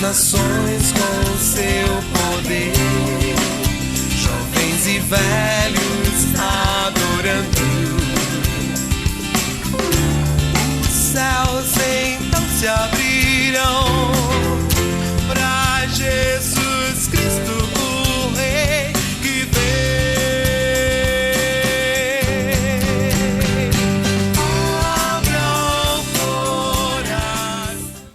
nações com o seu poder, jovens e velhos adorando. Os céus então se abrirão para Jesus Cristo, o Rei que vem. Abra o coração.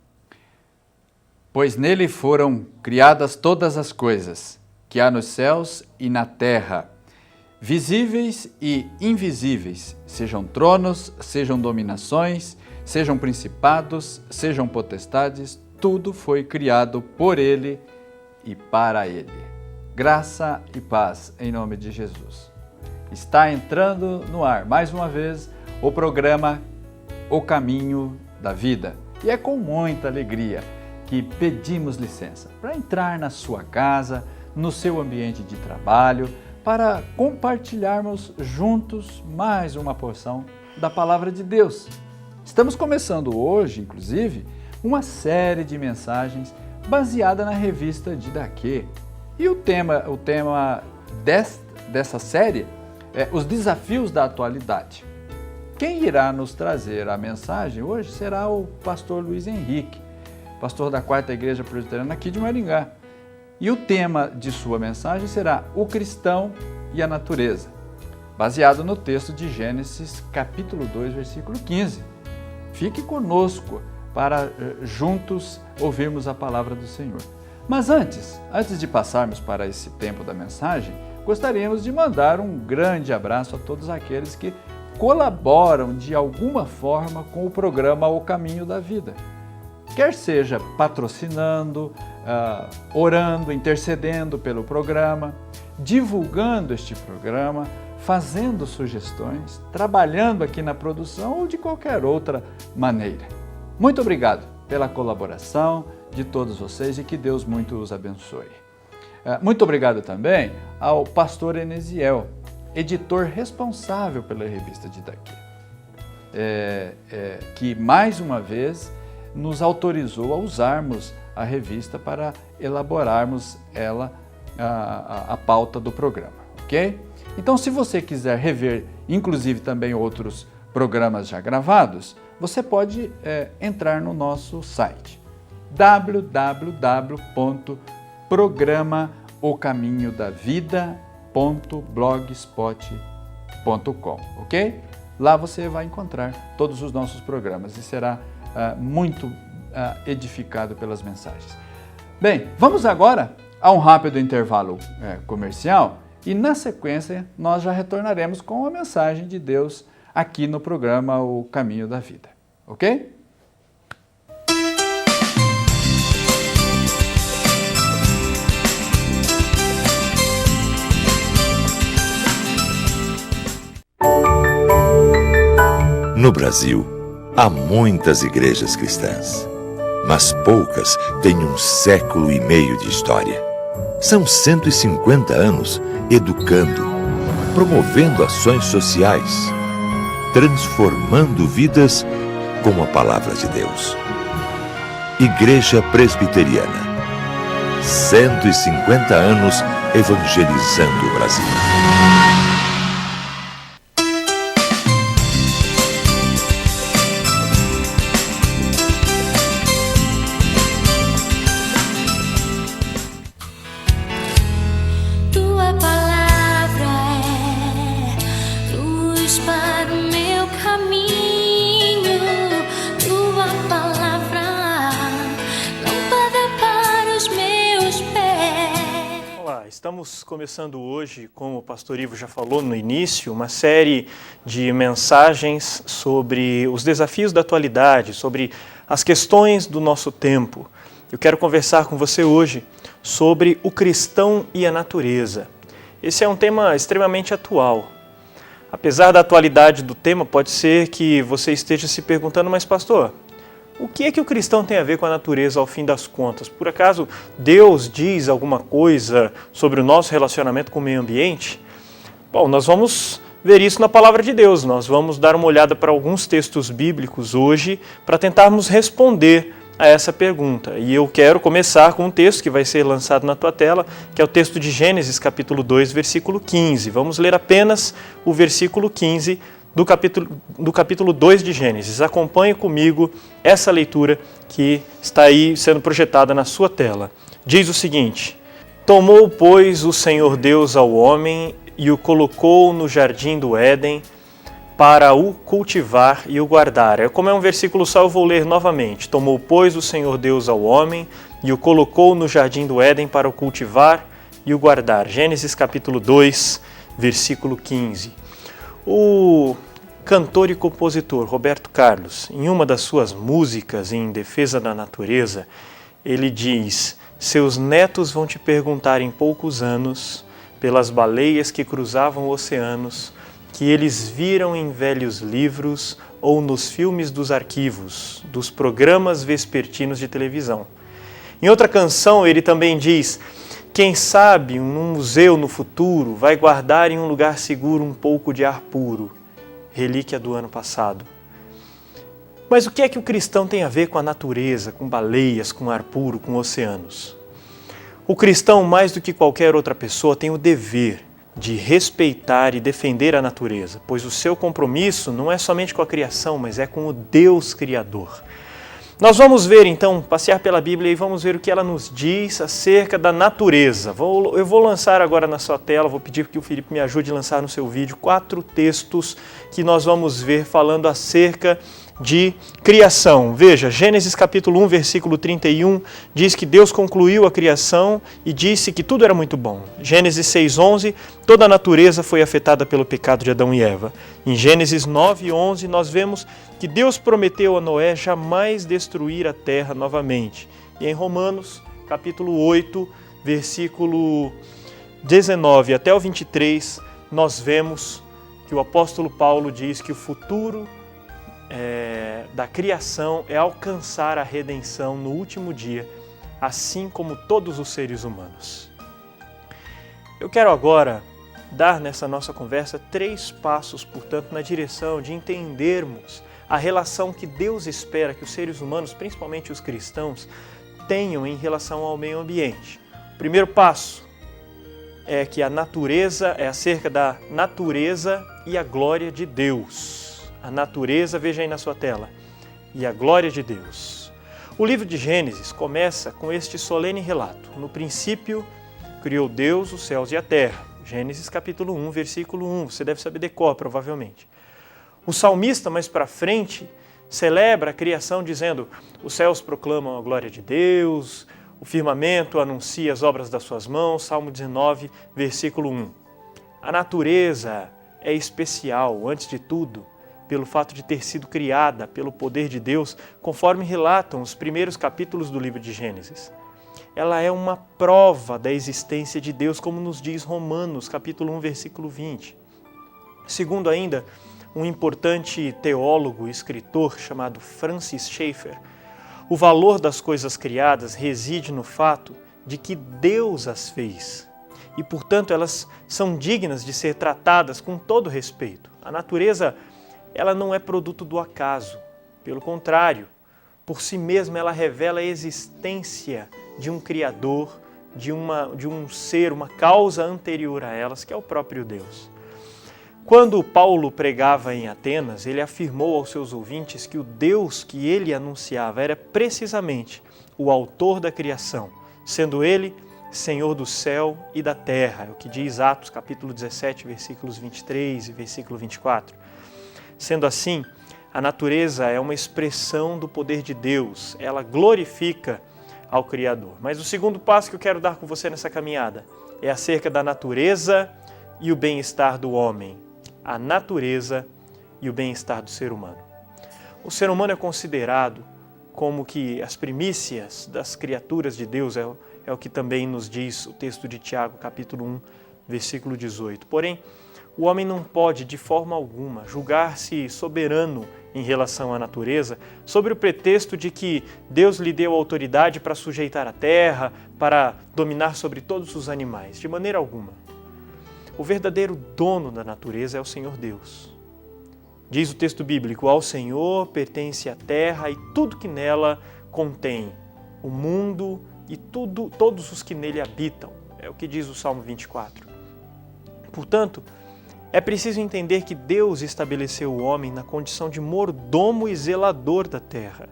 Pois nele foram criadas todas as coisas, que há nos céus e na terra, visíveis e invisíveis, sejam tronos, sejam dominações, sejam principados, sejam potestades, tudo foi criado por ele e para ele. Graça e paz em nome de Jesus. Está entrando no ar, mais uma vez, o programa O Caminho da Vida. E é com muita alegria que pedimos licença para entrar na sua casa, no seu ambiente de trabalho, para compartilharmos juntos mais uma porção da Palavra de Deus. Estamos começando hoje, inclusive, uma série de mensagens baseada na revista Didaquê. E o tema dessa série é os desafios da atualidade. Quem irá nos trazer a mensagem hoje será o pastor Luiz Henrique, pastor da 4ª Igreja Presbiteriana aqui de Maringá. E o tema de sua mensagem será o cristão e a natureza, baseado no texto de Gênesis capítulo 2, versículo 15. Fique conosco para juntos ouvirmos a palavra do Senhor. Mas antes de passarmos para esse tempo da mensagem, gostaríamos de mandar um grande abraço a todos aqueles que colaboram de alguma forma com o programa O Caminho da Vida. Quer seja patrocinando, orando, intercedendo pelo programa, divulgando este programa, fazendo sugestões, trabalhando aqui na produção ou de qualquer outra maneira. Muito obrigado pela colaboração de todos vocês e que Deus muito os abençoe. Muito obrigado também ao pastor Enesiel, editor responsável pela revista Didaquê, que mais uma vez nos autorizou a usarmos a revista para elaborarmos ela, a pauta do programa, ok? Então, se você quiser rever, inclusive também outros programas já gravados, você pode entrar no nosso site www.programaocaminhodavida.blogspot.com, ok? Lá você vai encontrar todos os nossos programas e será muito edificado pelas mensagens. Bem, vamos agora a um rápido intervalo comercial e na sequência nós já retornaremos com a mensagem de Deus aqui no programa O Caminho da Vida, ok? No Brasil, há muitas igrejas cristãs, mas poucas têm 1,5 século de história. São 150 anos educando, promovendo ações sociais, transformando vidas com a palavra de Deus. Igreja Presbiteriana, 150 anos evangelizando o Brasil. Estamos começando hoje, como o pastor Ivo já falou no início, uma série de mensagens sobre os desafios da atualidade, sobre as questões do nosso tempo. Eu quero conversar com você hoje sobre o cristão e a natureza. Esse é um tema extremamente atual. Apesar da atualidade do tema, pode ser que você esteja se perguntando, mas pastor, o que é que o cristão tem a ver com a natureza ao fim das contas? Por acaso Deus diz alguma coisa sobre o nosso relacionamento com o meio ambiente? Bom, nós vamos ver isso na palavra de Deus. Nós vamos dar uma olhada para alguns textos bíblicos hoje para tentarmos responder a essa pergunta. E eu quero começar com um texto que vai ser lançado na tua tela, que é o texto de Gênesis, capítulo 2, versículo 15. Vamos ler apenas o versículo 15 do capítulo 2 de Gênesis. Acompanhe comigo essa leitura que está aí sendo projetada na sua tela. Diz o seguinte: Tomou, pois, o Senhor Deus ao homem e o colocou no jardim do Éden para o cultivar e o guardar. Como é um versículo só, eu vou ler novamente. Tomou, pois, o Senhor Deus ao homem e o colocou no jardim do Éden para o cultivar e o guardar. Gênesis capítulo 2, versículo 15. O cantor e compositor Roberto Carlos, em uma das suas músicas em defesa da natureza, ele diz: seus netos vão te perguntar em poucos anos, pelas baleias que cruzavam oceanos, que eles viram em velhos livros ou nos filmes dos arquivos, dos programas vespertinos de televisão. Em outra canção ele também diz: quem sabe um museu no futuro vai guardar em um lugar seguro um pouco de ar puro, relíquia do ano passado. Mas o que é que o cristão tem a ver com a natureza, com baleias, com ar puro, com oceanos? O cristão, mais do que qualquer outra pessoa, tem o dever de respeitar e defender a natureza, pois o seu compromisso não é somente com a criação, mas é com o Deus Criador. Nós vamos ver, então, passear pela Bíblia e vamos ver o que ela nos diz acerca da natureza. Eu vou lançar agora na sua tela, vou pedir que o Felipe me ajude a lançar no seu vídeo 4 textos que nós vamos ver falando acerca de criação. Veja, Gênesis capítulo 1, versículo 31, diz que Deus concluiu a criação e disse que tudo era muito bom. Gênesis 6:11, toda a natureza foi afetada pelo pecado de Adão e Eva. Em Gênesis 9:11, nós vemos que Deus prometeu a Noé jamais destruir a terra novamente. E em Romanos capítulo 8, versículo 19 até o 23, nós vemos que o apóstolo Paulo diz que o futuro da criação é alcançar a redenção no último dia, assim como todos os seres humanos. Eu quero agora dar nessa nossa conversa 3 passos, portanto, na direção de entendermos a relação que Deus espera que os seres humanos, principalmente os cristãos, tenham em relação ao meio ambiente. O primeiro passo é que a natureza é acerca da natureza e a glória de Deus. A natureza, veja aí na sua tela, e a glória de Deus. O livro de Gênesis começa com este solene relato. No princípio, criou Deus os céus e a terra. Gênesis capítulo 1, versículo 1. Você deve saber de cor, provavelmente. O salmista, mais para frente, celebra a criação dizendo: os céus proclamam a glória de Deus, o firmamento anuncia as obras das suas mãos. Salmo 19, versículo 1. A natureza é especial, antes de tudo, pelo fato de ter sido criada pelo poder de Deus, conforme relatam os primeiros capítulos do livro de Gênesis. Ela é uma prova da existência de Deus, como nos diz Romanos, capítulo 1, versículo 20. Segundo ainda, um importante teólogo e escritor chamado Francis Schaeffer, o valor das coisas criadas reside no fato de que Deus as fez e, portanto, elas são dignas de ser tratadas com todo respeito. A natureza, ela não é produto do acaso. Pelo contrário, por si mesma ela revela a existência de um Criador, de um ser, uma causa anterior a elas, que é o próprio Deus. Quando Paulo pregava em Atenas, ele afirmou aos seus ouvintes que o Deus que ele anunciava era precisamente o autor da criação, sendo ele Senhor do céu e da terra, é o que diz Atos capítulo 17, versículos 23 e versículo 24. Sendo assim, a natureza é uma expressão do poder de Deus, ela glorifica ao Criador. Mas o segundo passo que eu quero dar com você nessa caminhada é acerca da natureza e o bem-estar do homem. A natureza e o bem-estar do ser humano. O ser humano é considerado como que as primícias das criaturas de Deus, é o que também nos diz o texto de Tiago, capítulo 1, versículo 18. Porém, o homem não pode, de forma alguma, julgar-se soberano em relação à natureza, sob o pretexto de que Deus lhe deu autoridade para sujeitar a terra, para dominar sobre todos os animais. De maneira alguma. O verdadeiro dono da natureza é o Senhor Deus. Diz o texto bíblico: ao Senhor pertence a terra e tudo que nela contém o mundo e todos os que nele habitam. É o que diz o Salmo 24. Portanto, é preciso entender que Deus estabeleceu o homem na condição de mordomo e zelador da terra.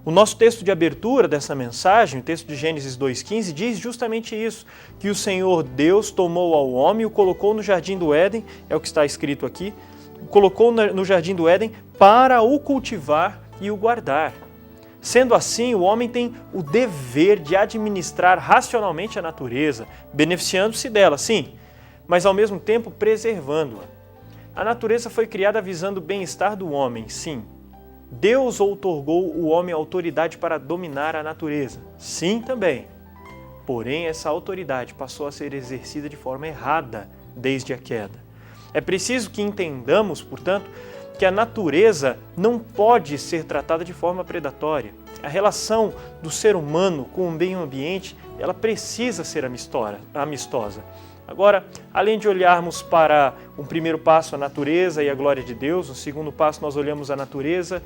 O nosso texto de abertura dessa mensagem, o texto de Gênesis 2,15, diz justamente isso, que o Senhor Deus tomou ao homem e o colocou no jardim do Éden, é o que está escrito aqui, colocou no jardim do Éden para o cultivar e o guardar. Sendo assim, o homem tem o dever de administrar racionalmente a natureza, beneficiando-se dela, sim, mas ao mesmo tempo preservando-a. A natureza foi criada visando o bem-estar do homem, sim. Deus outorgou o homem autoridade para dominar a natureza, sim também. Porém, essa autoridade passou a ser exercida de forma errada desde a queda. É preciso que entendamos, portanto, que a natureza não pode ser tratada de forma predatória. A relação do ser humano com o meio ambiente, ela precisa ser amistosa. Agora, além de olharmos para um primeiro passo, a natureza e a glória de Deus, no segundo passo nós olhamos a natureza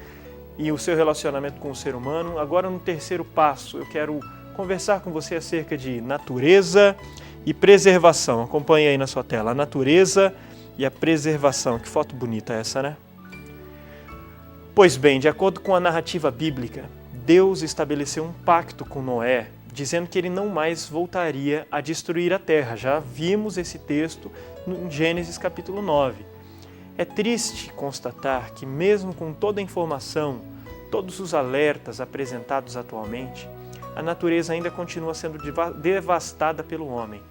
e o seu relacionamento com o ser humano, agora no terceiro passo eu quero conversar com você acerca de natureza e preservação. Acompanhe aí na sua tela, a natureza e a preservação. Que foto bonita essa, né? Pois bem, de acordo com a narrativa bíblica, Deus estabeleceu um pacto com Noé, dizendo que ele não mais voltaria a destruir a terra. Já vimos esse texto em Gênesis capítulo 9. É triste constatar que mesmo com toda a informação, todos os alertas apresentados atualmente, a natureza ainda continua sendo devastada pelo homem,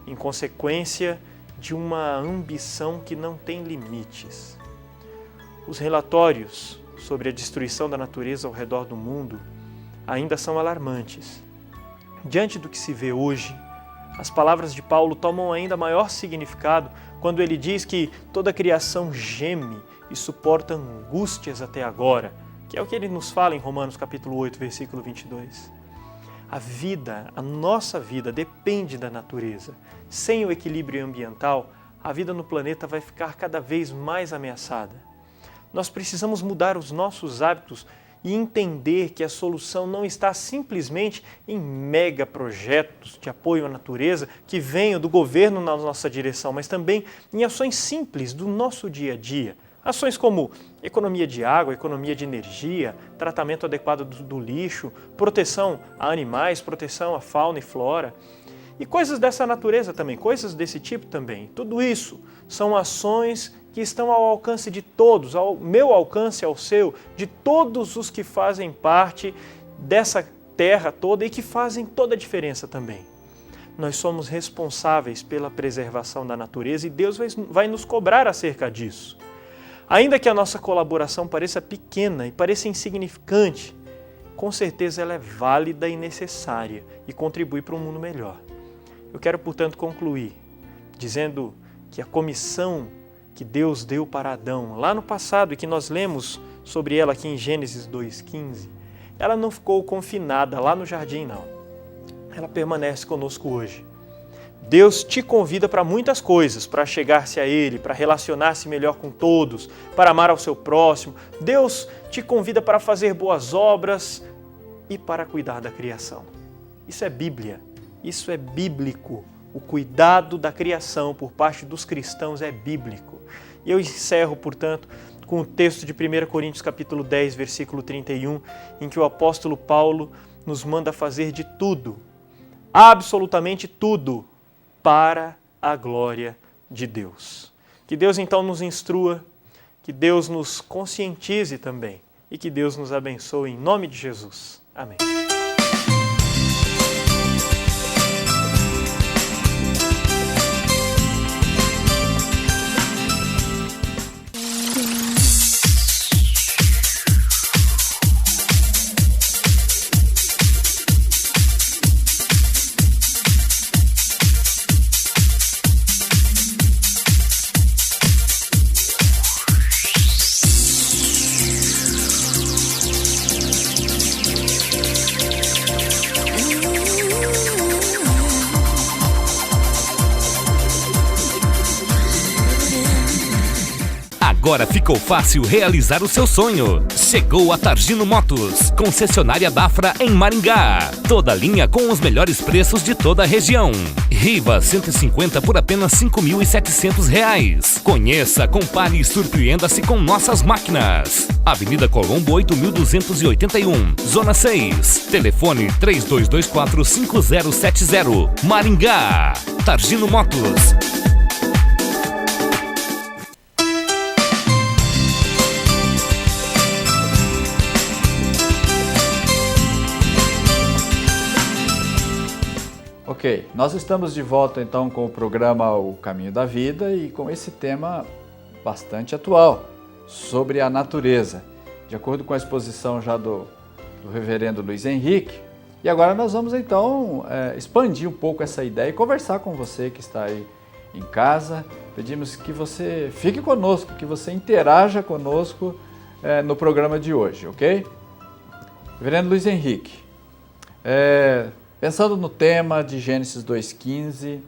em consequência de uma ambição que não tem limites. Os relatórios sobre a destruição da natureza ao redor do mundo ainda são alarmantes. Diante do que se vê hoje, as palavras de Paulo tomam ainda maior significado quando ele diz que toda a criação geme e suporta angústias até agora, que é o que ele nos fala em Romanos capítulo 8, versículo 22. A vida, a nossa vida, depende da natureza. Sem o equilíbrio ambiental, a vida no planeta vai ficar cada vez mais ameaçada. Nós precisamos mudar os nossos hábitos e entender que a solução não está simplesmente em megaprojetos de apoio à natureza que venham do governo na nossa direção, mas também em ações simples do nosso dia a dia. Ações como economia de água, economia de energia, tratamento adequado do lixo, proteção a animais, proteção à fauna e flora. E coisas dessa natureza também, coisas desse tipo também. Tudo isso são ações que estão ao alcance de todos, ao meu alcance, ao seu, de todos os que fazem parte dessa terra toda e que fazem toda a diferença também. Nós somos responsáveis pela preservação da natureza e Deus vai nos cobrar acerca disso. Ainda que a nossa colaboração pareça pequena e pareça insignificante, com certeza ela é válida e necessária e contribui para um mundo melhor. Eu quero, portanto, concluir dizendo que a comissão que Deus deu para Adão lá no passado e que nós lemos sobre ela aqui em Gênesis 2,15, ela não ficou confinada lá no jardim, não. Ela permanece conosco hoje. Deus te convida para muitas coisas, para chegar-se a Ele, para relacionar-se melhor com todos, para amar ao seu próximo. Deus te convida para fazer boas obras e para cuidar da criação. Isso é Bíblia, isso é bíblico. O cuidado da criação por parte dos cristãos é bíblico. E eu encerro, portanto, com o texto de 1 Coríntios capítulo 10, versículo 31, em que o apóstolo Paulo nos manda fazer de tudo, absolutamente tudo, para a glória de Deus. Que Deus então nos instrua, que Deus nos conscientize também e que Deus nos abençoe em nome de Jesus. Amém. Agora ficou fácil realizar o seu sonho. Chegou a Targino Motos, concessionária Dafra em Maringá. Toda linha com os melhores preços de toda a região. Riva 150 por apenas R$ 5.700. Conheça, compare e surpreenda-se com nossas máquinas. Avenida Colombo 8.281, Zona 6. Telefone 3224-5070. Maringá. Targino Motos. Ok, nós estamos de volta então com o programa O Caminho da Vida e com esse tema bastante atual, sobre a natureza, de acordo com a exposição já do reverendo Luiz Henrique. E agora nós vamos então expandir um pouco essa ideia e conversar com você que está aí em casa. Pedimos que você fique conosco, que você interaja conosco no programa de hoje, ok? Reverendo Luiz Henrique, pensando no tema de Gênesis 2,15,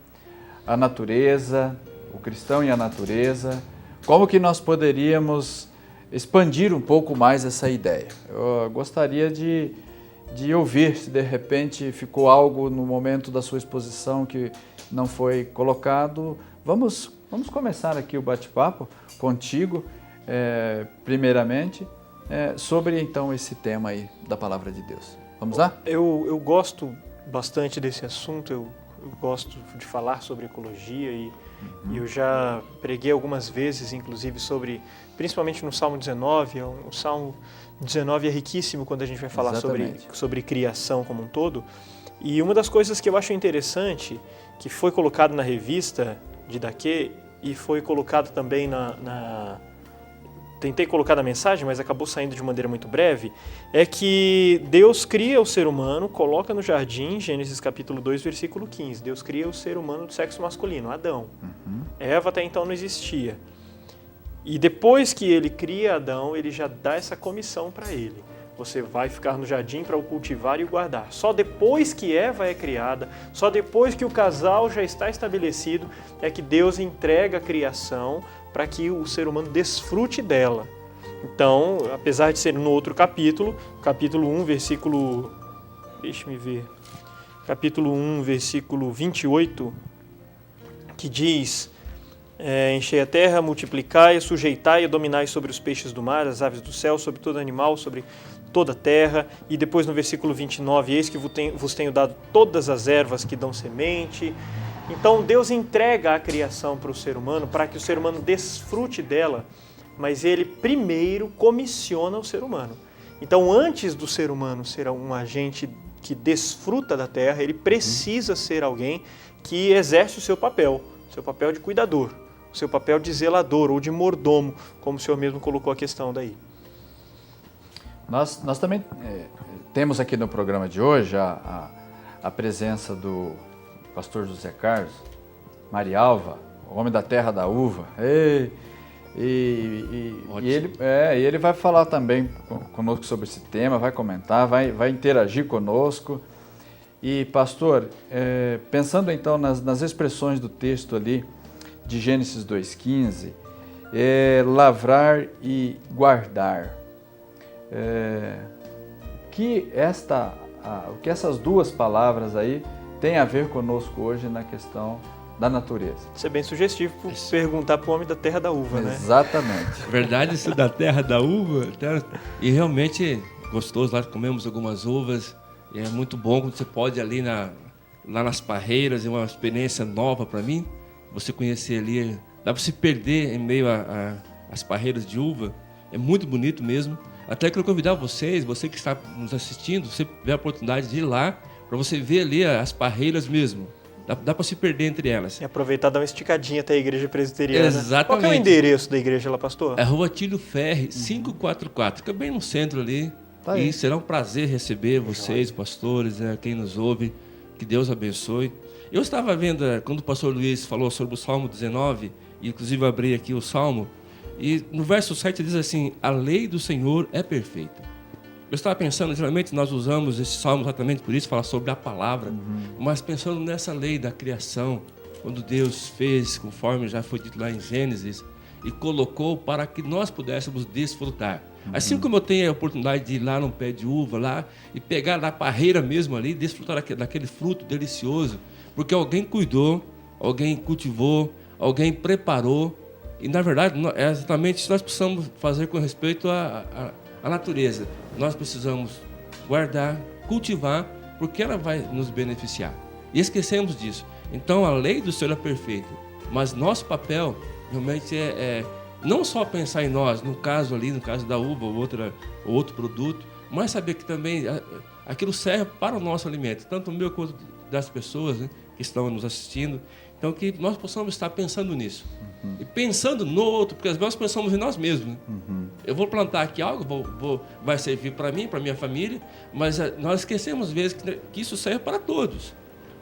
a natureza, o cristão e a natureza, como que nós poderíamos expandir um pouco mais essa ideia? Eu gostaria de ouvir se de repente ficou algo no momento da sua exposição que não foi colocado. Vamos começar aqui o bate-papo contigo, primeiramente, sobre então esse tema aí da Palavra de Deus. Vamos lá? Eu gosto bastante desse assunto, eu gosto de falar sobre ecologia e eu já preguei algumas vezes, inclusive, principalmente no Salmo 19, o Salmo 19 é riquíssimo quando a gente vai falar sobre criação como um todo. E uma das coisas que eu acho interessante, que foi colocado na revista de Daquê e foi colocado também tentei colocar na mensagem, mas acabou saindo de maneira muito breve, é que Deus cria o ser humano, coloca no jardim, Gênesis capítulo 2, versículo 15. Deus cria o ser humano do sexo masculino, Adão. Eva até então não existia. E depois que ele cria Adão, ele já dá essa comissão para ele. Você vai ficar no jardim para o cultivar e o guardar. Só depois que Eva é criada, só depois que o casal já está estabelecido, é que Deus entrega a criação para que o ser humano desfrute dela. Então, apesar de ser no outro capítulo 1, versículo... Deixa-me ver. Capítulo 1, versículo 28, que diz... enchei a terra, multiplicai, sujeitai e dominai sobre os peixes do mar, as aves do céu, sobre todo animal, sobre toda a terra. E depois no versículo 29, eis que vos tenho dado todas as ervas que dão semente. Então Deus entrega a criação para o ser humano, para que o ser humano desfrute dela, mas ele primeiro comissiona o ser humano. Então antes do ser humano ser um agente que desfruta da terra, ele precisa ser alguém que exerce o seu papel de cuidador, o seu papel de zelador ou de mordomo, como o senhor mesmo colocou a questão daí. Nós também temos aqui no programa de hoje a presença do pastor José Carlos, Marialva, o homem da terra da uva. E ele vai falar também conosco sobre esse tema, vai comentar, vai interagir conosco. E, pastor, pensando então nas expressões do texto ali de Gênesis 2,15, lavrar e guardar, o que essas duas palavras aí têm a ver conosco hoje na questão da natureza? Isso é bem sugestivo por perguntar para o homem da terra da uva, né? Exatamente. Verdade, isso da terra da uva, e realmente gostoso, lá comemos algumas uvas. E é muito bom quando você pode ir ali lá nas parreiras, é uma experiência nova para mim. Você conhecer ali, dá para se perder em meio às parreiras de uva. É muito bonito mesmo. Até quero convidar você que está nos assistindo, você tiver a oportunidade de ir lá, para você ver ali as parreiras mesmo. Dá para se perder entre elas. E aproveitar e dar uma esticadinha até a igreja presbiteriana. Exatamente. Qual que é o endereço da igreja lá, pastor? É Rua Tílio Ferri, 544. Fica bem no centro ali. Tá, e será um prazer receber vocês, pastores, quem nos ouve. Que Deus abençoe. Eu estava vendo, quando o pastor Luiz falou sobre o Salmo 19, e inclusive abri aqui o Salmo, e no verso 7 diz assim: a lei do Senhor é perfeita. Eu estava pensando, geralmente nós usamos esse Salmo exatamente por isso, falar sobre a palavra, mas pensando nessa lei da criação, quando Deus fez, conforme já foi dito lá em Gênesis, e colocou para que nós pudéssemos desfrutar. Assim como eu tenho a oportunidade de ir lá no pé de uva lá e pegar na parreira mesmo ali, desfrutar daquele fruto delicioso, porque alguém cuidou, alguém cultivou, alguém preparou, e na verdade é exatamente isso que nós precisamos fazer com respeito à natureza. Nós precisamos guardar, cultivar, porque ela vai nos beneficiar. E esquecemos disso. Então a lei do Senhor é perfeita, mas nosso papel realmente é não só pensar em nós, no caso da uva ou outro produto, mas saber que também aquilo serve para o nosso alimento, tanto o meu quanto das pessoas, né, que estão nos assistindo. Então que nós possamos estar pensando nisso. E pensando no outro, porque nós pensamos em nós mesmos. Né? Eu vou plantar aqui algo, vai servir para mim, para minha família, mas nós esquecemos às vezes que isso serve para todos.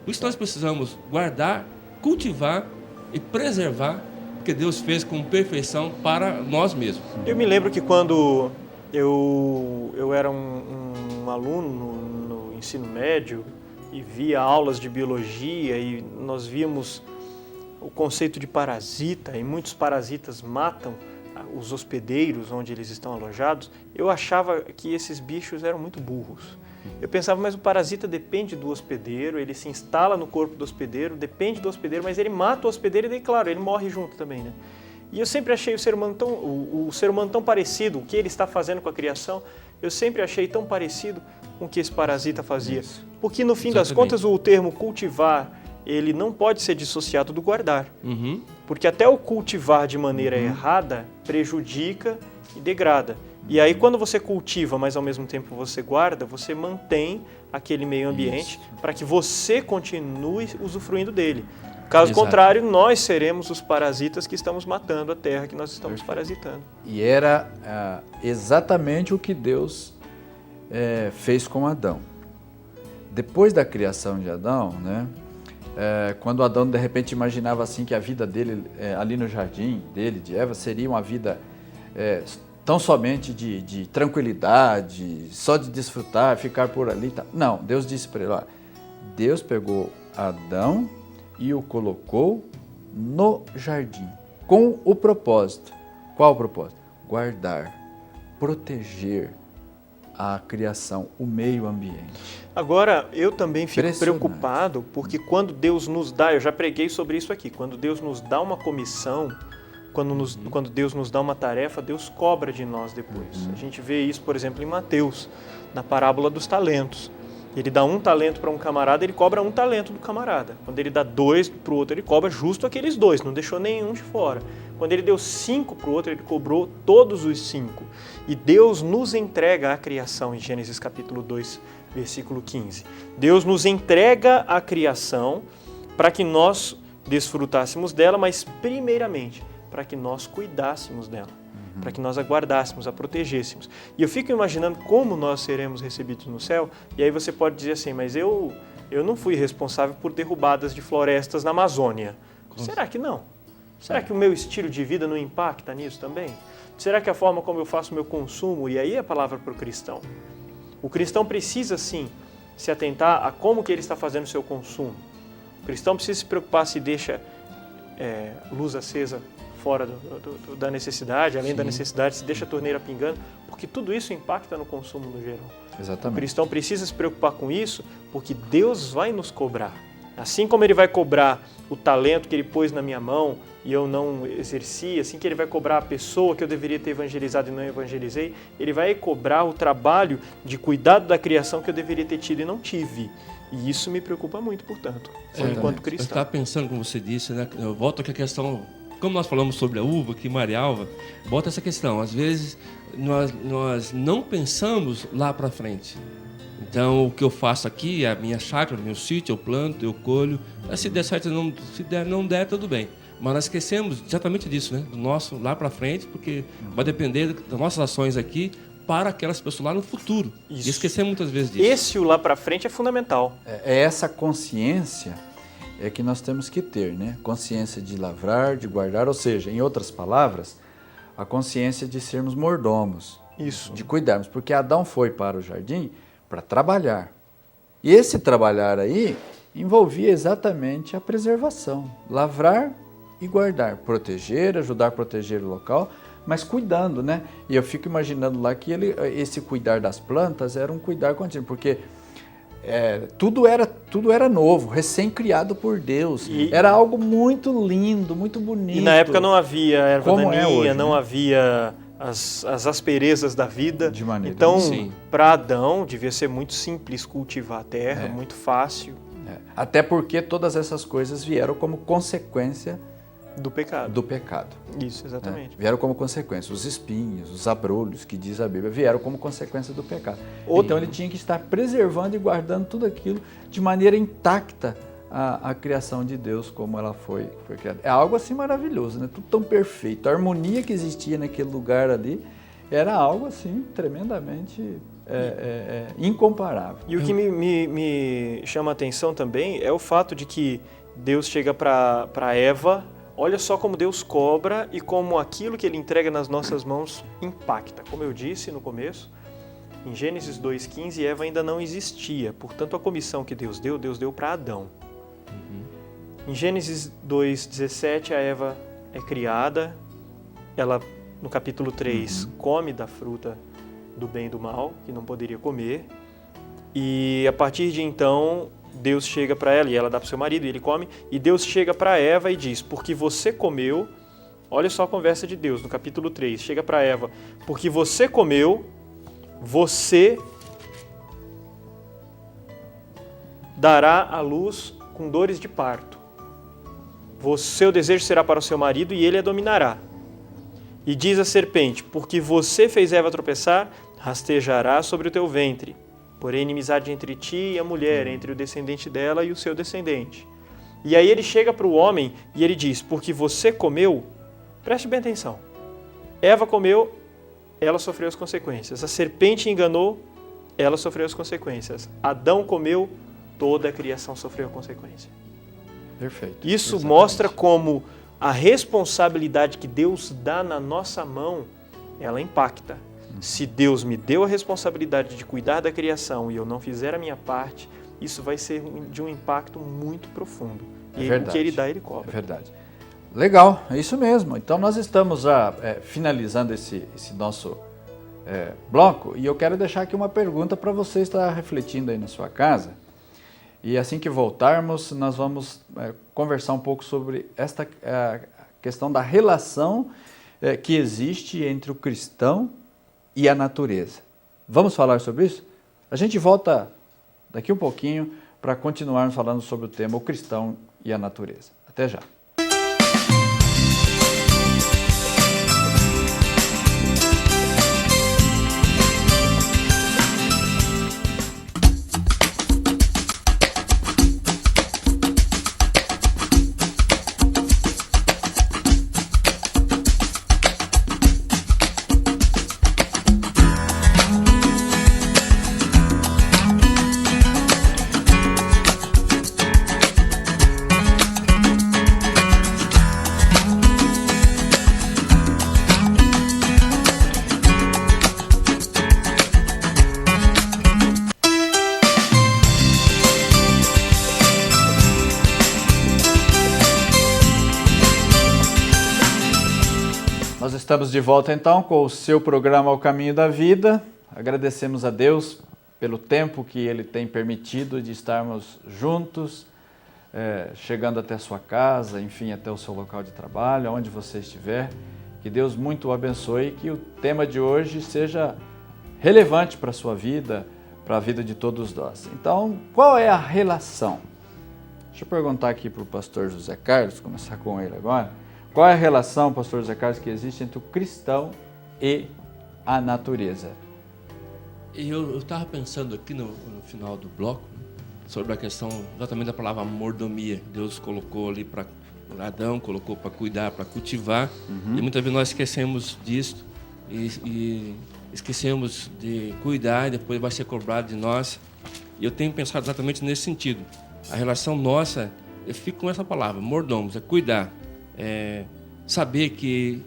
Por isso nós precisamos guardar, cultivar e preservar, porque Deus fez com perfeição para nós mesmos. Eu me lembro que quando eu era um aluno no ensino médio e via aulas de biologia e nós víamos o conceito de parasita, e muitos parasitas matam os hospedeiros onde eles estão alojados, eu achava que esses bichos eram muito burros. Eu pensava, mas o parasita depende do hospedeiro, ele se instala no corpo do hospedeiro, depende do hospedeiro, mas ele mata o hospedeiro e daí, claro, ele morre junto também, né? E eu sempre achei o ser humano tão parecido, o que ele está fazendo com a criação, eu sempre achei tão parecido com o que esse parasita fazia. Porque no fim das contas o termo cultivar, ele não pode ser dissociado do guardar. Porque até o cultivar de maneira errada prejudica e degrada. E aí quando você cultiva, mas ao mesmo tempo você guarda, você mantém aquele meio ambiente para que você continue usufruindo dele. Caso contrário, nós seremos os parasitas que estamos matando a terra que nós estamos parasitando. E era exatamente o que Deus fez com Adão. Depois da criação de Adão, né, quando Adão de repente imaginava assim que a vida dele ali no jardim dele, de Eva, seria uma vida tão somente de tranquilidade, só de desfrutar, ficar por ali. Tá. Não, Deus disse para ele, ó, Deus pegou Adão e o colocou no jardim, com o propósito. Qual o propósito? Guardar, proteger a criação, o meio ambiente. Agora, eu também fico preocupado, porque quando Deus nos dá, eu já preguei sobre isso aqui, quando Deus nos dá uma comissão, quando Deus nos dá uma tarefa, Deus cobra de nós depois. A gente vê isso, por exemplo, em Mateus, na parábola dos talentos. Ele dá 1 talento para um camarada, ele cobra 1 talento do camarada. Quando ele dá 2 para o outro, ele cobra justo aqueles 2, não deixou nenhum de fora. Quando ele deu 5 para o outro, ele cobrou todos os 5. E Deus nos entrega a criação, em Gênesis capítulo 2, versículo 15. Deus nos entrega a criação para que nós desfrutássemos dela, mas primeiramente para que nós cuidássemos dela, para que nós a guardássemos, a protegêssemos. E eu fico imaginando como nós seremos recebidos no céu, e aí você pode dizer assim, mas eu não fui responsável por derrubadas de florestas na Amazônia. Será que não? Será que o meu estilo de vida não impacta nisso também? Será que a forma como eu faço o meu consumo, e aí é a palavra para o cristão. O cristão precisa, sim, se atentar a como que ele está fazendo o seu consumo. O cristão precisa se preocupar se deixa luz acesa fora da necessidade, além da necessidade, se deixa a torneira pingando, porque tudo isso impacta no consumo no geral. Exatamente. O cristão precisa se preocupar com isso, porque Deus vai nos cobrar. Assim como Ele vai cobrar o talento que Ele pôs na minha mão e eu não exerci, assim que Ele vai cobrar a pessoa que eu deveria ter evangelizado e não evangelizei, Ele vai cobrar o trabalho de cuidado da criação que eu deveria ter tido e não tive. E isso me preocupa muito, portanto, enquanto cristão. Eu estava pensando, como você disse, né? Eu volto aqui à questão, como nós falamos sobre a uva, que Maria Alva, bota essa questão. Às vezes, nós não pensamos lá para frente. Então, o que eu faço aqui, a minha chácara, o meu sítio, eu planto, eu colho. Se der certo, não der, tudo bem. Mas nós esquecemos exatamente disso, né? Do nosso lá para frente, porque vai depender das nossas ações aqui para aquelas pessoas lá no futuro. Isso. E esquecemos muitas vezes disso. Esse lá para frente é fundamental. É essa consciência que nós temos que ter, né? Consciência de lavrar, de guardar, ou seja, em outras palavras, a consciência de sermos mordomos. Isso. De cuidarmos, porque Adão foi para o jardim para trabalhar. E esse trabalhar aí envolvia exatamente a preservação, lavrar e guardar, proteger, ajudar a proteger o local, mas cuidando, né? E eu fico imaginando lá que esse cuidar das plantas era um cuidar contínuo, porque tudo era novo, recém-criado por Deus. Era algo muito lindo, muito bonito. E na época não havia erva Como daninha, hoje, não né? havia as asperezas da vida. De maneira então, Sim. para Adão, devia ser muito simples cultivar a terra, muito fácil. Até porque todas essas coisas vieram como consequência Do pecado. do pecado. Isso, exatamente. Vieram como consequência. Os espinhos, os abrolhos, que diz a Bíblia, vieram como consequência do pecado. Então ele tinha que estar preservando e guardando tudo aquilo de maneira intacta a criação de Deus como ela foi criada. É algo assim maravilhoso, né? Tudo tão perfeito. A harmonia que existia naquele lugar ali era algo assim tremendamente incomparável. E o que me chama a atenção também é o fato de que Deus chega para Eva, olha só como Deus cobra e como aquilo que Ele entrega nas nossas mãos impacta. Como eu disse no começo, em Gênesis 2,15, Eva ainda não existia. Portanto, a comissão que Deus deu para Adão. Em Gênesis 2,17, a Eva é criada, ela, no capítulo 3, come da fruta do bem e do mal, que não poderia comer, e a partir de então, Deus chega para ela, e ela dá para o seu marido, e ele come, e Deus chega para Eva e diz, porque você comeu, olha só a conversa de Deus, no capítulo 3, chega para Eva, porque você comeu, você dará à luz com dores de parto. O seu desejo será para o seu marido e ele a dominará. E diz a serpente, porque você fez Eva tropeçar, rastejará sobre o teu ventre. Porém, inimizade entre ti e a mulher, entre o descendente dela e o seu descendente. E aí ele chega para o homem e ele diz, porque você comeu, preste bem atenção, Eva comeu, ela sofreu as consequências. A serpente enganou, ela sofreu as consequências. Adão comeu, toda a criação sofreu a consequência. Perfeito. Isso Exatamente. mostra como a responsabilidade que Deus dá na nossa mão, ela impacta. Se Deus me deu a responsabilidade de cuidar da criação e eu não fizer a minha parte, isso vai ser de um impacto muito profundo. E o que Ele dá, Ele cobra. É verdade. Legal, é isso mesmo. Então nós estamos já finalizando esse nosso bloco e eu quero deixar aqui uma pergunta para você estar refletindo aí na sua casa. E assim que voltarmos, nós vamos conversar um pouco sobre esta questão da relação que existe entre o cristão e a natureza. Vamos falar sobre isso? A gente volta daqui um pouquinho para continuarmos falando sobre o tema o cristão e a natureza. Até já. Nós estamos de volta então com o seu programa O Caminho da Vida. Agradecemos a Deus pelo tempo que Ele tem permitido de estarmos juntos, chegando até a sua casa, enfim, até o seu local de trabalho, onde você estiver. Que Deus muito o abençoe e que o tema de hoje seja relevante para a sua vida, para a vida de todos nós. Então, qual é a relação? Deixa eu perguntar aqui para o pastor José Carlos, começar com ele agora. Qual é a relação, pastor José Carlos, que existe entre o cristão e a natureza? Eu estava pensando aqui no final do bloco, sobre a questão exatamente da palavra mordomia. Deus colocou ali para Adão, colocou para cuidar, para cultivar. E muitas vezes nós esquecemos disso e esquecemos de cuidar, e depois vai ser cobrado de nós. E eu tenho pensado exatamente nesse sentido. A relação nossa, eu fico com essa palavra, mordomos, é cuidar. Saber que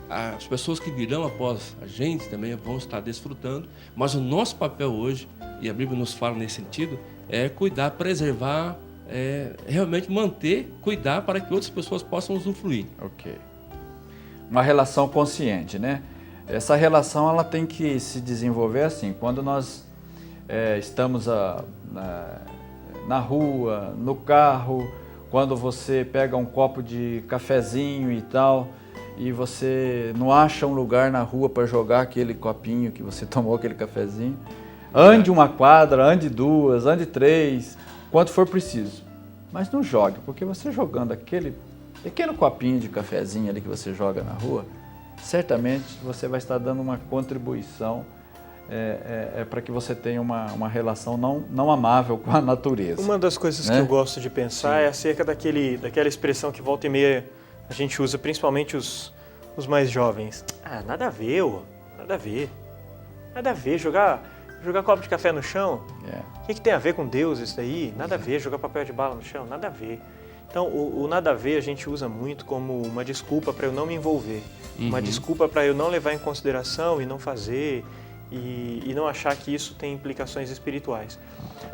as pessoas que virão após a gente também vão estar desfrutando, mas o nosso papel hoje, e a Bíblia nos fala nesse sentido, é cuidar, preservar realmente cuidar para que outras pessoas possam usufruir. Ok. Uma relação consciente, né? Essa relação ela tem que se desenvolver assim, quando nós estamos na rua, no carro, quando você pega um copo de cafezinho e tal, e você não acha um lugar na rua para jogar aquele copinho que você tomou, aquele cafezinho, ande uma quadra, ande 2, ande 3, quanto for preciso. Mas não jogue, porque você jogando aquele pequeno copinho de cafezinho ali que você joga na rua, certamente você vai estar dando uma contribuição para que você tenha uma relação não amável com a natureza. Uma das coisas que eu gosto de pensar é acerca daquela expressão que volta e meia a gente usa, principalmente os mais jovens. Ah, nada a ver, nada a ver. Nada a ver, jogar copo de café no chão. O que tem a ver com Deus isso daí? Nada a ver, jogar papel de bala no chão, nada a ver. Então, o nada a ver a gente usa muito como uma desculpa para eu não me envolver. Uma desculpa para eu não levar em consideração e não fazer e não achar que isso tem implicações espirituais.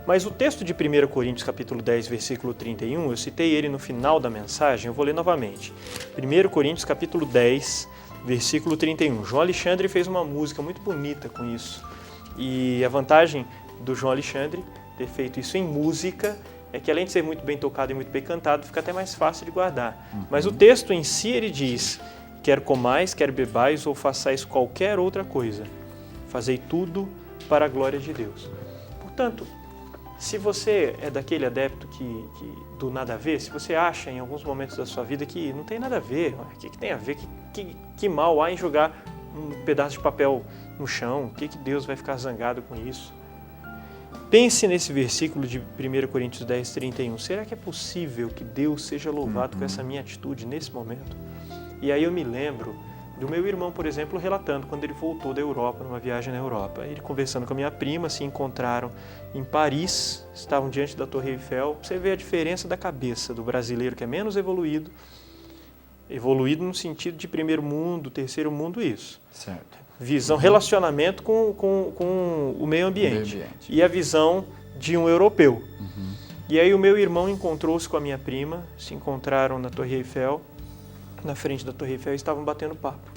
Mas o texto de 1 Coríntios capítulo 10, versículo 31, eu citei ele no final da mensagem, eu vou ler novamente. 1 Coríntios capítulo 10, versículo 31. João Alexandre fez uma música muito bonita com isso. E a vantagem do João Alexandre ter feito isso em música é que, além de ser muito bem tocado e muito bem cantado, fica até mais fácil de guardar. Mas o texto em si, ele diz: quer comais, quer bebais ou façais qualquer outra coisa, fazei tudo para a glória de Deus. Portanto, se você é daquele adepto do nada a ver, se você acha em alguns momentos da sua vida que não tem nada a ver, o que tem a ver, que mal há em jogar um pedaço de papel no chão, o que Deus vai ficar zangado com isso? Pense nesse versículo de 1 Coríntios 10, 31. Será que é possível que Deus seja louvado com essa minha atitude nesse momento? E aí eu me lembro do meu irmão, por exemplo, relatando quando ele voltou da Europa, numa viagem na Europa. Ele conversando com a minha prima, se encontraram em Paris, estavam diante da Torre Eiffel. Você vê a diferença da cabeça do brasileiro, que é menos evoluído no sentido de primeiro mundo, terceiro mundo, isso. Certo. Visão, relacionamento com o meio ambiente. E a visão de um europeu. E aí o meu irmão encontrou-se com a minha prima, se encontraram na Torre Eiffel, na frente da Torre Eiffel, e estavam batendo papo.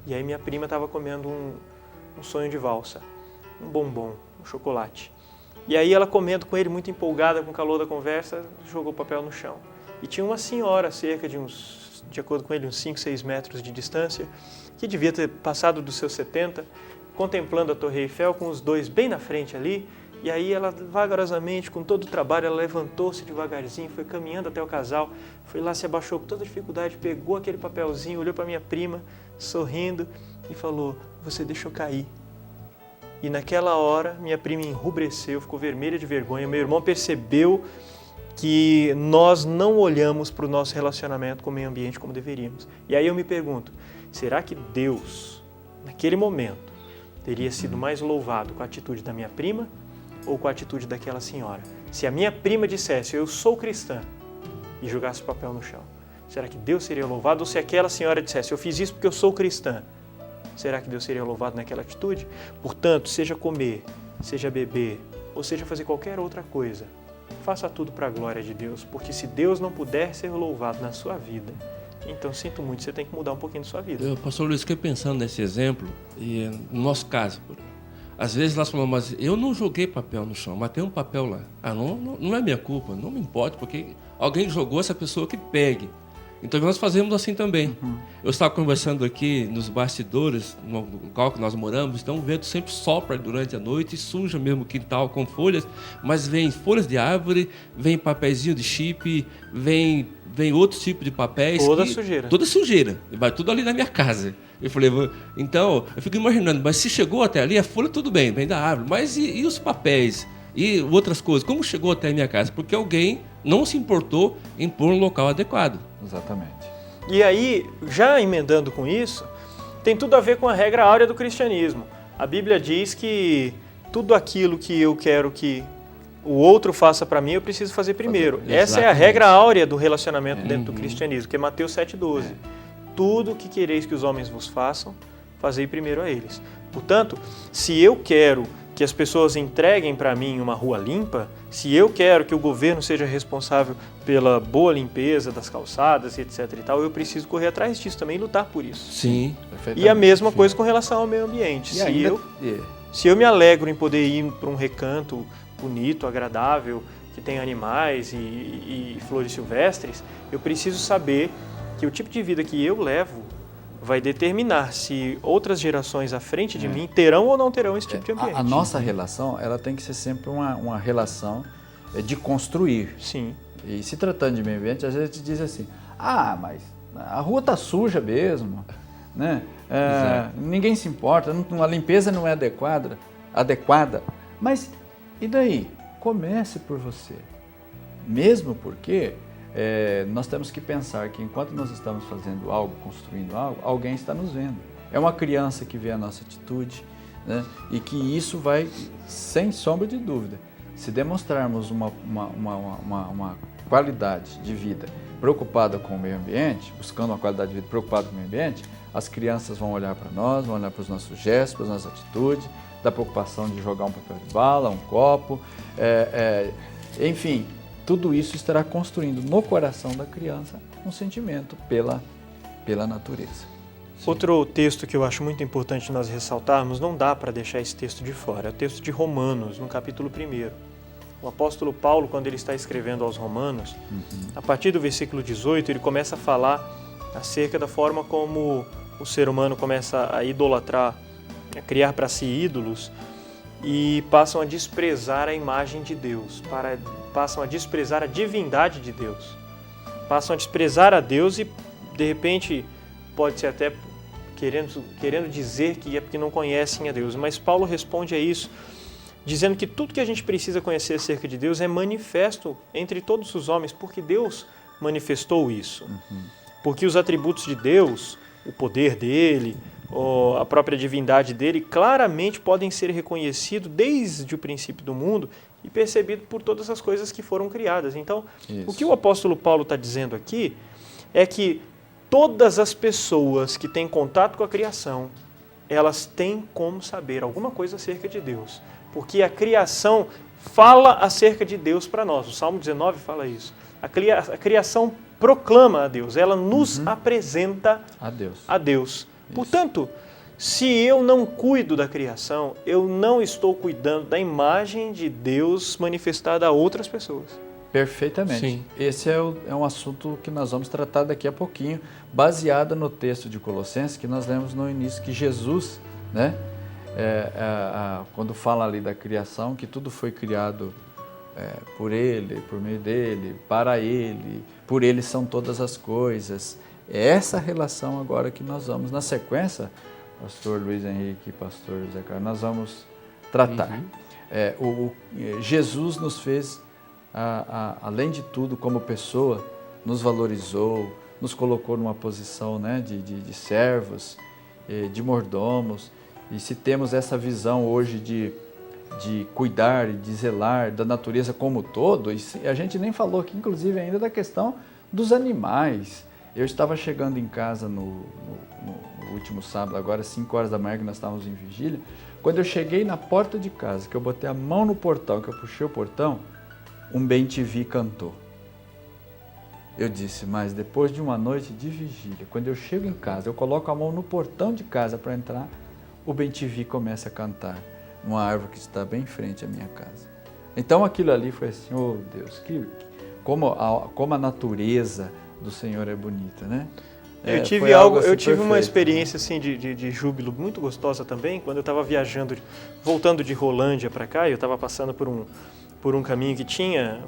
E aí minha prima estava comendo um sonho de valsa, um bombom, um chocolate. E aí ela comendo com ele, muito empolgada com o calor da conversa, jogou o papel no chão. E tinha uma senhora, cerca de acordo com ele, uns 5, 6 metros de distância, que devia ter passado dos seus 70, contemplando a Torre Eiffel com os dois bem na frente ali. E aí ela, vagarosamente, com todo o trabalho, ela levantou-se devagarzinho, foi caminhando até o casal, foi lá, se abaixou com toda dificuldade, pegou aquele papelzinho, olhou para minha prima, sorrindo, e falou: você deixou cair. E naquela hora, minha prima enrubesceu, ficou vermelha de vergonha. Meu irmão percebeu que nós não olhamos para o nosso relacionamento com o meio ambiente como deveríamos. E aí eu me pergunto, será que Deus, naquele momento, teria sido mais louvado com a atitude da minha prima ou com a atitude daquela senhora? Se a minha prima dissesse, eu sou cristã, e jogasse o papel no chão, será que Deus seria louvado? Ou se aquela senhora dissesse, eu fiz isso porque eu sou cristã, será que Deus seria louvado naquela atitude? Portanto, seja comer, seja beber, ou seja fazer qualquer outra coisa, faça tudo para a glória de Deus, porque se Deus não puder ser louvado na sua vida, então sinto muito, você tem que mudar um pouquinho da sua vida. Pastor Luiz, fiquei pensando nesse exemplo, e no nosso caso, às vezes nós falamos, mas eu não joguei papel no chão, mas tem um papel lá. Não é minha culpa, não me importa, porque alguém jogou, essa pessoa que pegue. Então nós fazemos assim também. Eu estava conversando aqui nos bastidores, no local que nós moramos, então o vento sempre sopra durante a noite e suja mesmo o quintal com folhas, mas vem folhas de árvore, vem papeizinho de chip, vem outro tipo de papéis. Sujeira. Toda sujeira. E vai tudo ali na minha casa. Eu falei, então, eu fico imaginando, mas se chegou até ali, a folha tudo bem, vem da árvore, mas e os papéis? E outras coisas? Como chegou até a minha casa? Porque alguém não se importou em pôr um local adequado. Exatamente. E aí, já emendando com isso, tem tudo a ver com a regra áurea do cristianismo. A Bíblia diz que tudo aquilo que eu quero que o outro faça para mim, eu preciso fazer primeiro. Essa é a regra áurea do relacionamento dentro do cristianismo, que é Mateus 7,12. Tudo o que quereis que os homens vos façam, fazei primeiro a eles. Portanto, se eu quero que as pessoas entreguem para mim uma rua limpa, se eu quero que o governo seja responsável pela boa limpeza das calçadas, etc. e tal, eu preciso correr atrás disso também e lutar por isso. Sim. E a mesma coisa com relação ao meio ambiente. Se eu me alegro em poder ir para um recanto bonito, agradável, que tem animais e flores silvestres, eu preciso saber que o tipo de vida que eu levo vai determinar se outras gerações à frente de mim terão ou não terão esse tipo de ambiente. A nossa relação, ela tem que ser sempre uma relação de construir. Sim. E se tratando de meio ambiente, às vezes a gente diz assim, mas a rua está suja mesmo, né? Ninguém se importa, a limpeza não é adequada. Mas e daí? Comece por você. Mesmo porque nós temos que pensar que enquanto nós estamos fazendo algo, construindo algo, alguém está nos vendo. É uma criança que vê a nossa atitude, né? E que isso vai, sem sombra de dúvida, se demonstrarmos uma qualidade de vida preocupada com o meio ambiente, buscando uma qualidade de vida preocupada com o meio ambiente, as crianças vão olhar para nós, vão olhar para os nossos gestos, para as nossas atitudes, da preocupação de jogar um papel de bala, um copo, enfim, tudo isso estará construindo no coração da criança um sentimento pela natureza. Sim. Outro texto que eu acho muito importante nós ressaltarmos, não dá para deixar esse texto de fora, é o texto de Romanos, no capítulo 1. O apóstolo Paulo, quando ele está escrevendo aos Romanos, a partir do versículo 18, ele começa a falar acerca da forma como o ser humano começa a idolatrar, a criar para si ídolos e passam a desprezar a imagem de Deus, passam a desprezar a divindade de Deus, passam a desprezar a Deus e, de repente, pode ser até querendo dizer que é porque não conhecem a Deus. Mas Paulo responde a isso, dizendo que tudo que a gente precisa conhecer acerca de Deus é manifesto entre todos os homens, porque Deus manifestou isso. Porque os atributos de Deus, o poder dele, a própria divindade dele, claramente podem ser reconhecidos desde o princípio do mundo e percebido por todas as coisas que foram criadas. Então, o que o apóstolo Paulo está dizendo aqui é que todas as pessoas que têm contato com a criação, elas têm como saber alguma coisa acerca de Deus, porque a criação fala acerca de Deus para nós. O Salmo 19 fala isso. A criação proclama a Deus, ela nos apresenta a Deus. Portanto, se eu não cuido da criação, eu não estou cuidando da imagem de Deus manifestada a outras pessoas. Perfeitamente. Sim. Esse é um assunto que nós vamos tratar daqui a pouquinho, baseado no texto de Colossenses que nós lemos no início, que Jesus, né, quando fala ali da criação, que tudo foi criado por Ele, por meio dEle, para Ele, por Ele são todas as coisas. É essa relação agora que nós vamos, na sequência, pastor Luiz Henrique e pastor José Carlos, nós vamos tratar. Jesus nos fez, além de tudo, como pessoa, nos valorizou, nos colocou numa posição, né, de servos, de mordomos, e se temos essa visão hoje de cuidar e de zelar da natureza como um todo, e a gente nem falou aqui, inclusive, ainda da questão dos animais. Eu estava chegando em casa no último sábado, agora 5 horas da manhã, que nós estávamos em vigília. Quando eu cheguei na porta de casa, que eu botei a mão no portão, que eu puxei o portão, um bem-te-vi cantou. Eu disse, mas depois de uma noite de vigília, quando eu chego em casa, eu coloco a mão no portão de casa para entrar, o bem-te-vi começa a cantar, numa árvore que está bem em frente à minha casa. Então aquilo ali foi assim, oh Deus, como a natureza do Senhor é bonita, né? Eu tive uma experiência assim de júbilo muito gostosa também, quando eu estava viajando, voltando de Rolândia para cá, eu estava passando por um caminho que tinha,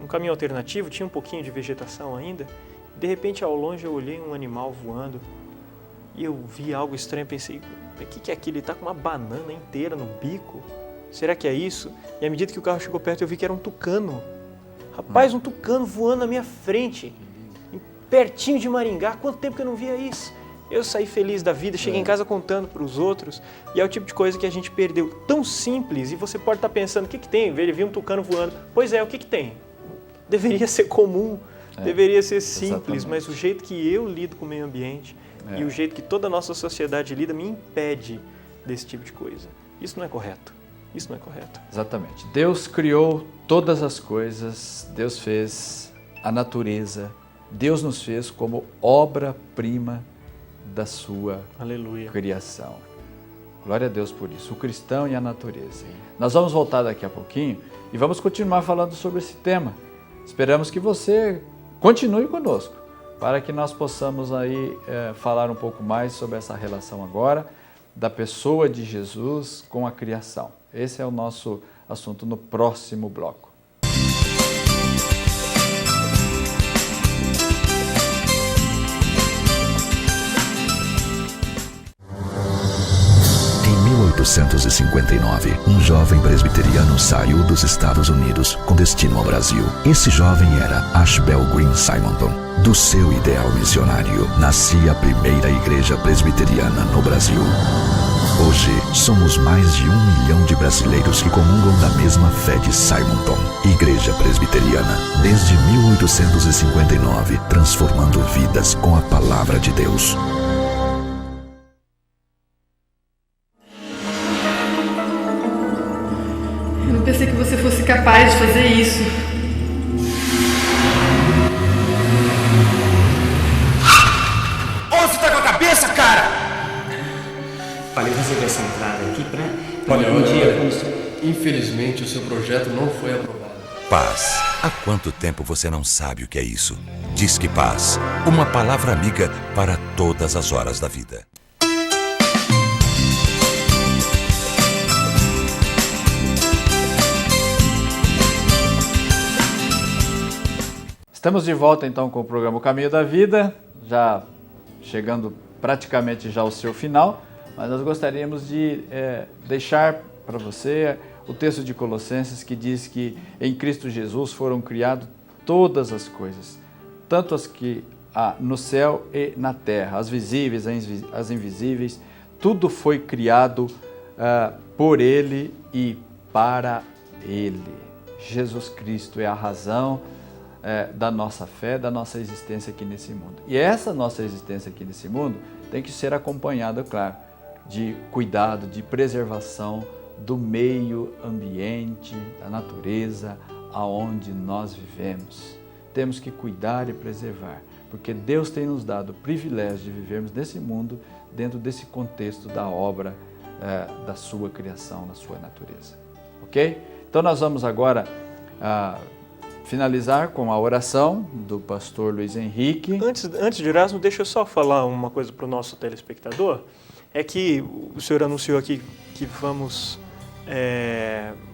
um caminho alternativo, tinha um pouquinho de vegetação ainda, de repente ao longe eu olhei um animal voando e eu vi algo estranho, pensei, o que é aquilo? Ele está com uma banana inteira no bico, será que é isso? E à medida que o carro chegou perto eu vi que era um tucano, rapaz, um tucano voando na minha frente, pertinho de Maringá, quanto tempo que eu não via isso? Eu saí feliz da vida, cheguei em casa contando para os outros, e é o tipo de coisa que a gente perdeu, tão simples, e você pode estar pensando, o que tem? Ele viu um tucano voando. Pois é, o que tem? Deveria ser comum, deveria ser simples, mas o jeito que eu lido com o meio ambiente e o jeito que toda a nossa sociedade lida me impede desse tipo de coisa. Isso não é correto. Isso não é correto. Exatamente. Deus criou todas as coisas, Deus fez a natureza, Deus nos fez como obra-prima da sua Aleluia. criação. Glória a Deus por isso, o cristão e a natureza. Nós vamos voltar daqui a pouquinho e vamos continuar falando sobre esse tema. Esperamos que você continue conosco, para que nós possamos aí falar um pouco mais sobre essa relação agora da pessoa de Jesus com a criação. Esse é o nosso assunto no próximo bloco. Em 1859, um jovem presbiteriano saiu dos Estados Unidos com destino ao Brasil. Esse jovem era Ashbel Green Simonton. Do seu ideal missionário, nascia a primeira igreja presbiteriana no Brasil. Hoje, somos mais de 1 milhão de brasileiros que comungam da mesma fé de Simonton. Igreja Presbiteriana, desde 1859, transformando vidas com a palavra de Deus. Eu não pensei que você fosse capaz de fazer isso. Onde você tá com a cabeça, cara? Falei resolver essa entrada aqui pra Olha, um dia quando... infelizmente o seu projeto não foi aprovado. Paz. Há quanto tempo você não sabe o que é isso? Disque Paz, uma palavra amiga para todas as horas da vida. Estamos de volta então com o programa O Caminho da Vida, já chegando praticamente já ao seu final, mas nós gostaríamos de deixar para você o texto de Colossenses que diz que em Cristo Jesus foram criadas todas as coisas, tanto as que há no céu e na terra, as visíveis, as invisíveis, tudo foi criado por Ele e para Ele. Jesus Cristo é a razão da nossa fé, da nossa existência aqui nesse mundo. E essa nossa existência aqui nesse mundo tem que ser acompanhada, claro, de cuidado, de preservação do meio ambiente, da natureza, aonde nós vivemos. Temos que cuidar e preservar, porque Deus tem nos dado o privilégio de vivermos nesse mundo dentro desse contexto da obra da sua criação, na sua natureza. Ok? Então nós vamos agora finalizar com a oração do pastor Luiz Henrique. Antes de Erasmo, deixa eu só falar uma coisa para o nosso telespectador. É que o senhor anunciou aqui que vamos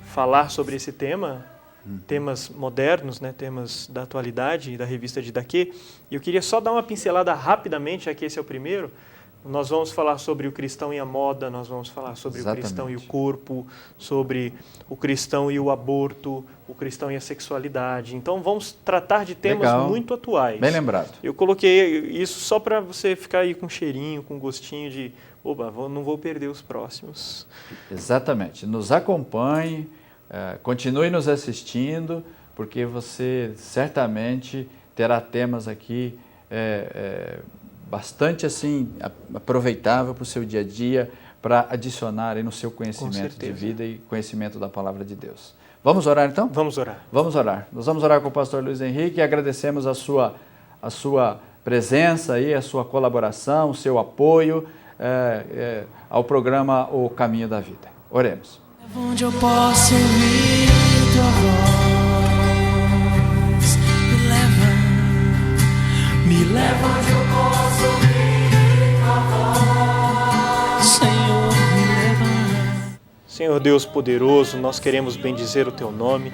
falar sobre esse tema, temas modernos, né, temas da atualidade da revista Didaquê. E eu queria só dar uma pincelada rapidamente, já que esse é o primeiro. Nós vamos falar sobre o cristão e a moda, nós vamos falar sobre o cristão e o corpo, sobre o cristão e o aborto, o cristão e a sexualidade. Então vamos tratar de temas muito atuais. Bem lembrado. Eu coloquei isso só para você ficar aí com cheirinho, com gostinho de, oba, não vou perder os próximos. Exatamente. Nos acompanhe, continue nos assistindo, porque você certamente terá temas aqui bastante assim aproveitável para o seu dia a dia, para adicionar aí no seu conhecimento de vida e conhecimento da palavra de Deus. Vamos orar então? Vamos orar. Vamos orar. Nós vamos orar com o pastor Luiz Henrique e agradecemos a sua presença aí, a sua colaboração, o seu apoio ao programa O Caminho da Vida. Oremos. Onde eu posso ouvir tua voz, me leva onde eu posso ouvir tua voz, Senhor, me leva. Senhor Deus poderoso, nós queremos bendizer o teu nome.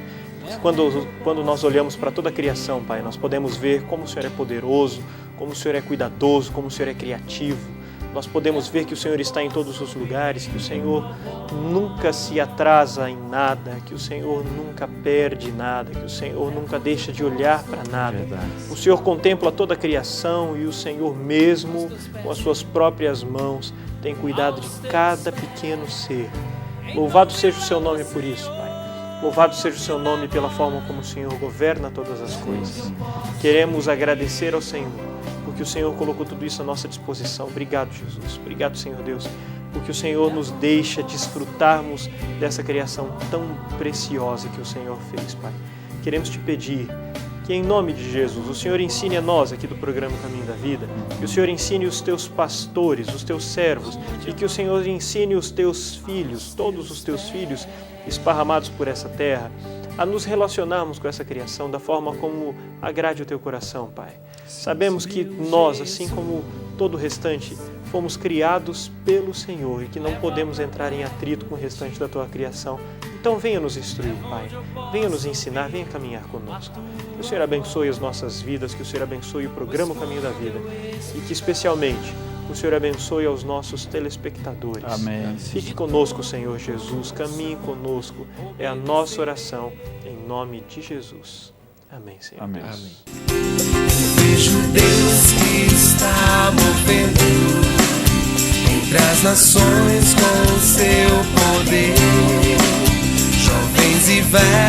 Quando nós olhamos para toda a criação, Pai, nós podemos ver como o Senhor é poderoso, como o Senhor é cuidadoso, como o Senhor é criativo. Nós podemos ver que o Senhor está em todos os lugares, que o Senhor nunca se atrasa em nada, que o Senhor nunca perde nada, que o Senhor nunca deixa de olhar para nada. Verdade. O Senhor contempla toda a criação e o Senhor mesmo, com as suas próprias mãos, tem cuidado de cada pequeno ser. Louvado seja o seu nome por isso, Pai. Louvado seja o seu nome pela forma como o Senhor governa todas as coisas. Queremos agradecer ao Senhor, porque o Senhor colocou tudo isso à nossa disposição. Obrigado, Jesus. Obrigado, Senhor Deus, porque o Senhor nos deixa desfrutarmos dessa criação tão preciosa que o Senhor fez, Pai. Queremos te pedir que, em nome de Jesus, o Senhor ensine a nós aqui do programa Caminho da Vida, que o Senhor ensine os teus pastores, os teus servos, e que o Senhor ensine os teus filhos, todos os teus filhos esparramados por essa terra, a nos relacionarmos com essa criação da forma como agrade o teu coração, Pai. Sabemos que nós, assim como todo o restante, fomos criados pelo Senhor e que não podemos entrar em atrito com o restante da tua criação. Então venha nos instruir, Pai. Venha nos ensinar, venha caminhar conosco. Que o Senhor abençoe as nossas vidas, que o Senhor abençoe o programa Caminho da Vida e que especialmente o Senhor abençoe aos nossos telespectadores. Amém. Fique conosco, Senhor Jesus, caminhe conosco. É a nossa oração, em nome de Jesus. Amém, Senhor. Amém. Amém. Vejo Deus que está movendo entre as nações com o seu poder. Jovens e velhos